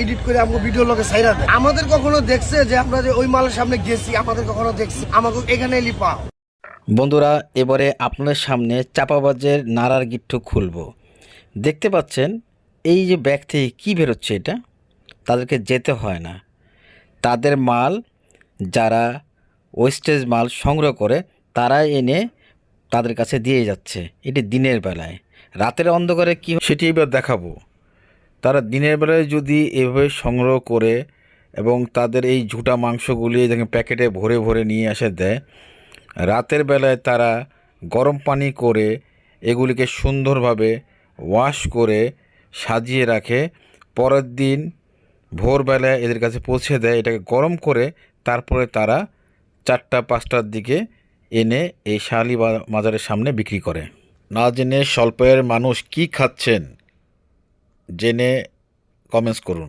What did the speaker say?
Edit করে আমাকে video লোকে সাইরা দেয়। আমাদের কখনো দেখছে যে আমরা যে ওই মালের সামনে গেছি? আমাদের কখনো দেখছি? আমাকে এখানে এলি পাও। বন্ধুরা, এবারে আপনাদের সামনে চাপাবাজের নাড়ার গিট্টু খুলবো। দেখতে পাচ্ছেন এই যে ব্যাগ থেকে কী বেরোচ্ছে, এটা তাদেরকে যেতে হয় না। তাদের মাল যারা ওয়েস্টেজ মাল সংগ্রহ করে তারা এনে তাদের কাছে দিয়ে যাচ্ছে। এটি দিনের বেলায়। রাতের অন্ধকারে কী সেটি এবার দেখাবো। তারা দিনের বেলায় যদি এভাবে সংগ্রহ করে এবং তাদের এই ঝুটা মাংসগুলি দেখেন প্যাকেটে ভরে ভরে নিয়ে এসে দেয়, রাতের বেলায় তারা গরম পানি করে এগুলিকে সুন্দরভাবে ওয়াশ করে সাজিয়ে রাখে। পরের দিন ভোরবেলায় এদের কাছে পৌঁছে দেয়। এটাকে গরম করে তারপরে তারা 4টা-5টার দিকে এনে এই শাহালি মাজারের সামনে বিক্রি করে। না জেনে স্বল্প আয়ের মানুষ কি খাচ্ছেন জেনে কমেন্টস করুন।